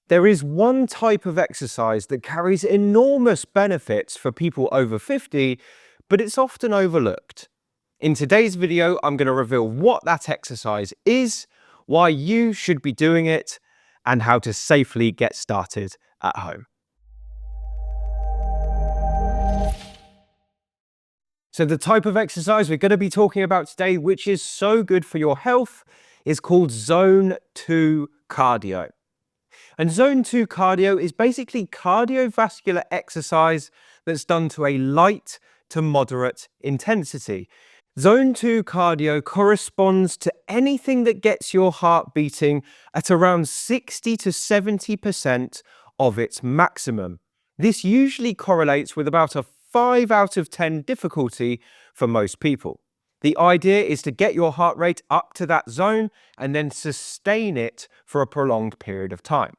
There is one type of exercise that carries enormous benefits for people over 50, but it's often overlooked. In today's video, I'm going to reveal what that exercise is, why you should be doing it, and how to safely get started at home. So the type of exercise we're going to be talking about today, which is so good for your health, is called Zone 2 cardio. And Zone 2 cardio is basically cardiovascular exercise that's done to a light to moderate intensity. Zone 2 cardio corresponds to anything that gets your heart beating at around 60 to 70% of its maximum. This usually correlates with about a 5 out of 10 difficulty for most people. The idea is to get your heart rate up to that zone and then sustain it for a prolonged period of time.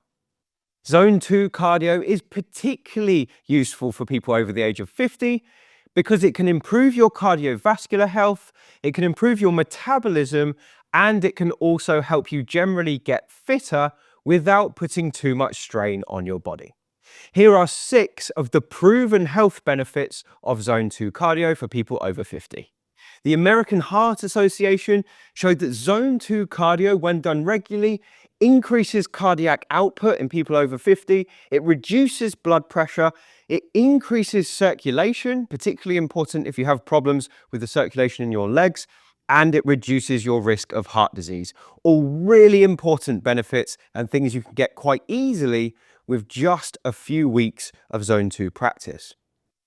Zone 2 cardio is particularly useful for people over the age of 50 because it can improve your cardiovascular health, it can improve your metabolism, and it can also help you generally get fitter without putting too much strain on your body. Here are 6 of the proven health benefits of Zone 2 cardio for people over 50. The American Heart Association showed that Zone 2 cardio, when done regularly, increases cardiac output in people over 50, it reduces blood pressure, it increases circulation, particularly important if you have problems with the circulation in your legs, and it reduces your risk of heart disease. All really important benefits and things you can get quite easily with just a few weeks of Zone 2 practice.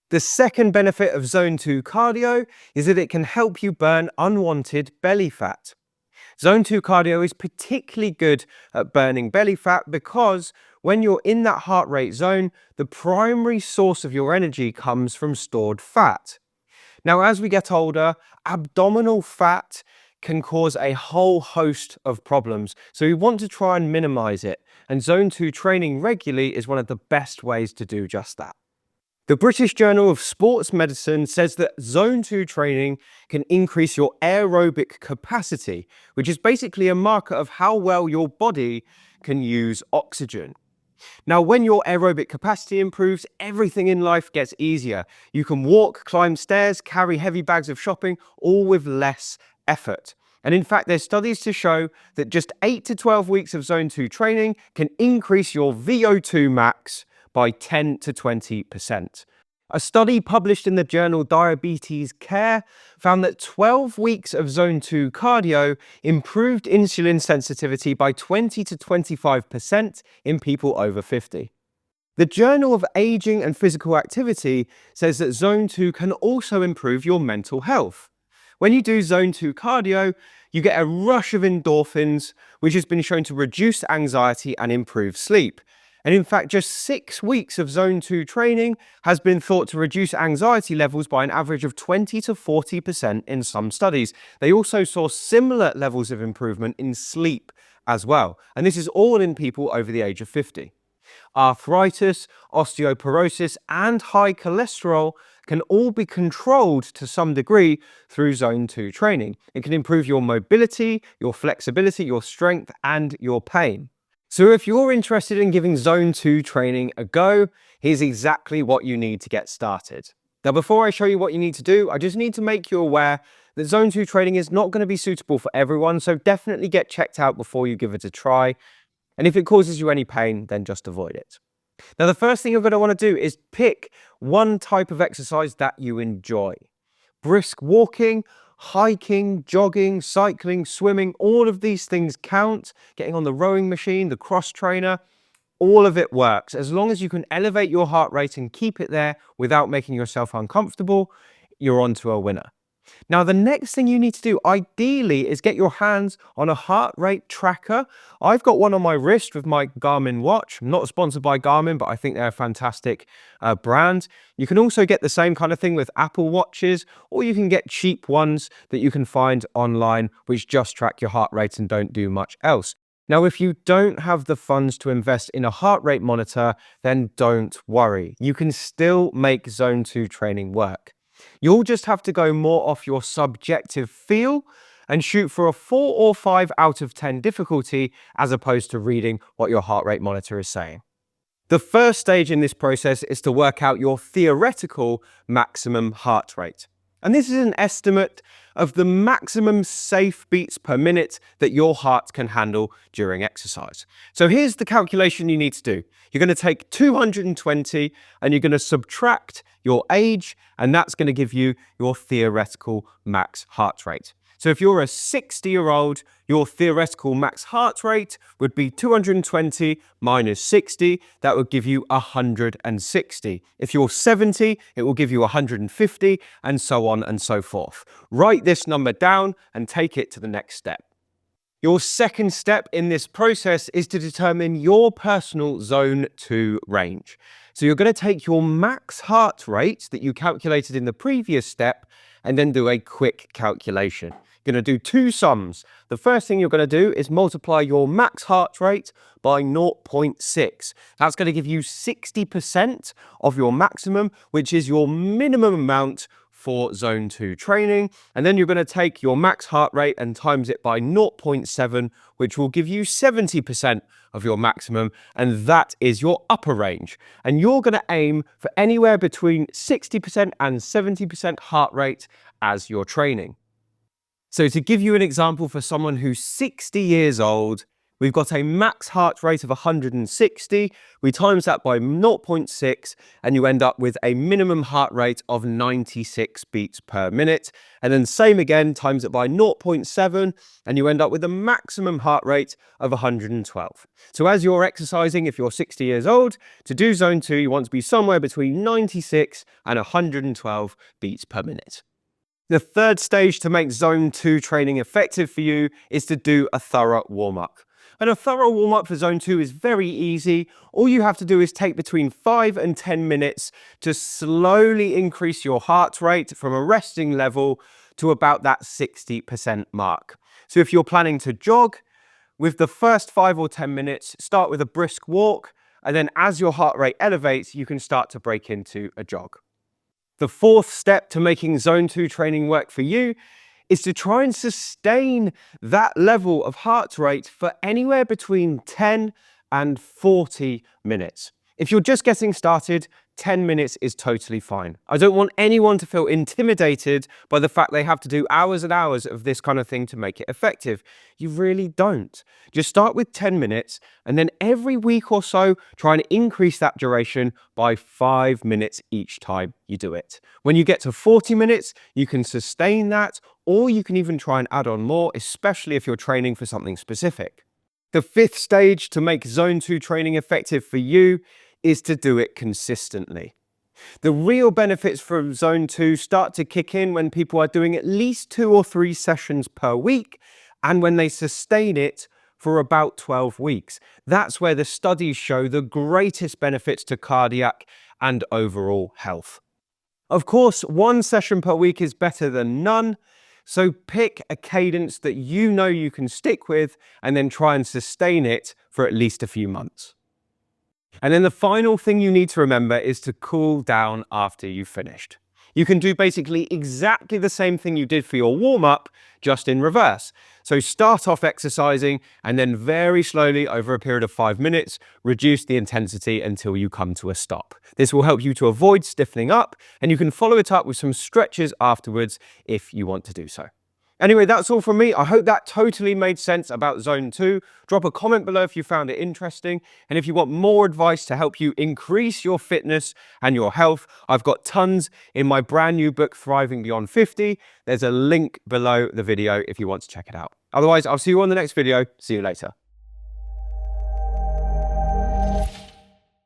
The second benefit of Zone 2 cardio is that it can help you burn unwanted belly fat. Zone 2 cardio is particularly good at burning belly fat because when you're in that heart rate zone, the primary source of your energy comes from stored fat. Now, as we get older, abdominal fat can cause a whole host of problems, so we want to try and minimize it, and Zone 2 training regularly is one of the best ways to do just that. The British Journal of Sports Medicine says that Zone 2 training can increase your aerobic capacity, which is basically a marker of how well your body can use oxygen. Now, when your aerobic capacity improves, everything in life gets easier. You can walk, climb stairs, carry heavy bags of shopping, all with less effort. And in fact, there's studies to show that just 8 to 12 weeks of Zone 2 training can increase your VO2 max by 10 to 20%. A study published in the journal Diabetes Care found that 12 weeks of Zone 2 cardio improved insulin sensitivity by 20 to 25% in people over 50. The Journal of Aging and Physical Activity says that Zone 2 can also improve your mental health. When you do Zone 2 cardio, you get a rush of endorphins, which has been shown to reduce anxiety and improve sleep. And in fact, just 6 weeks of Zone 2 training has been thought to reduce anxiety levels by an average of 20 to 40% in some studies. They also saw similar levels of improvement in sleep as well. And this is all in people over the age of 50. Arthritis, osteoporosis, and high cholesterol can all be controlled to some degree through Zone 2 training. It can improve your mobility, your flexibility, your strength, and your pain. So if you're interested in giving Zone 2 training a go, here's exactly what you need to get started. Now, before I show you what you need to do, I just need to make you aware that Zone 2 training is not going to be suitable for everyone, so definitely get checked out before you give it a try. And if it causes you any pain, then just avoid it. Now, the first thing you're going to want to do is pick one type of exercise that you enjoy. Brisk walking, hiking, jogging, cycling, swimming, all of these things count. Getting on the rowing machine, the cross trainer, all of it works. As long as you can elevate your heart rate and keep it there without making yourself uncomfortable, you're onto a winner. Now, the next thing you need to do, ideally, is get your hands on a heart rate tracker. I've got one on my wrist with my Garmin watch. I'm not sponsored by Garmin, but I think they're a fantastic brand. You can also get the same kind of thing with Apple Watches, or you can get cheap ones that you can find online, which just track your heart rate and don't do much else. Now, if you don't have the funds to invest in a heart rate monitor, then don't worry. You can still make Zone 2 training work. You'll just have to go more off your subjective feel and shoot for a 4 or 5 out of 10 difficulty as opposed to reading what your heart rate monitor is saying. The first stage in this process is to work out your theoretical maximum heart rate. And this is an estimate of the maximum safe beats per minute that your heart can handle during exercise. So here's the calculation you need to do. You're going to take 220 and you're going to subtract your age, and that's going to give you your theoretical max heart rate. So if you're a 60-year-old, your theoretical max heart rate would be 220 minus 60. That would give you 160. If you're 70, it will give you 150, and so on and so forth. Write this number down and take it to the next step. Your second step in this process is to determine your personal zone 2 range. So you're going to take your max heart rate that you calculated in the previous step and then do a quick calculation. You're going to do 2 sums. The first thing you're going to do is multiply your max heart rate by 0.6. That's going to give you 60% of your maximum, which is your minimum amount for zone 2 training. And then you're going to take your max heart rate and times it by 0.7, which will give you 70% of your maximum. And that is your upper range. And you're going to aim for anywhere between 60% and 70% heart rate as your training. So to give you an example for someone who's 60 years old, we've got a max heart rate of 160. We times that by 0.6 and you end up with a minimum heart rate of 96 beats per minute. And then same again, times it by 0.7 and you end up with a maximum heart rate of 112. So as you're exercising, if you're 60 years old, to do zone 2, you want to be somewhere between 96 and 112 beats per minute. The third stage to make zone 2 training effective for you is to do a thorough warm-up. And a thorough warm-up for zone 2 is very easy. All you have to do is take between 5 and 10 minutes to slowly increase your heart rate from a resting level to about that 60% mark. So if you're planning to jog, with the first 5 or 10 minutes, start with a brisk walk, and then as your heart rate elevates, you can start to break into a jog. The fourth step to making zone 2 training work for you is to try and sustain that level of heart rate for anywhere between 10 and 40 minutes. If you're just getting started, 10 minutes is totally fine. I don't want anyone to feel intimidated by the fact they have to do hours and hours of this kind of thing to make it effective. You really don't. Just start with 10 minutes and then every week or so, try and increase that duration by 5 minutes each time you do it. When you get to 40 minutes, you can sustain that, or you can even try and add on more, especially if you're training for something specific. The fifth stage to make zone 2 training effective for you is to do it consistently. The real benefits from zone 2 start to kick in when people are doing at least 2 or 3 sessions per week and when they sustain it for about 12 weeks. That's where the studies show the greatest benefits to cardiac and overall health. Of course, 1 session per week is better than none, so pick a cadence that you know you can stick with and then try and sustain it for at least a few months. And then the final thing you need to remember is to cool down after you've finished. You can do basically exactly the same thing you did for your warm-up, just in reverse. So start off exercising and then very slowly over a period of 5 minutes, reduce the intensity until you come to a stop. This will help you to avoid stiffening up, and you can follow it up with some stretches afterwards if you want to do so. Anyway, that's all from me. I hope that totally made sense about zone 2. Drop a comment below if you found it interesting. And if you want more advice to help you increase your fitness and your health, I've got tons in my brand new book, Thriving Beyond 50. There's a link below the video if you want to check it out. Otherwise, I'll see you on the next video. See you later.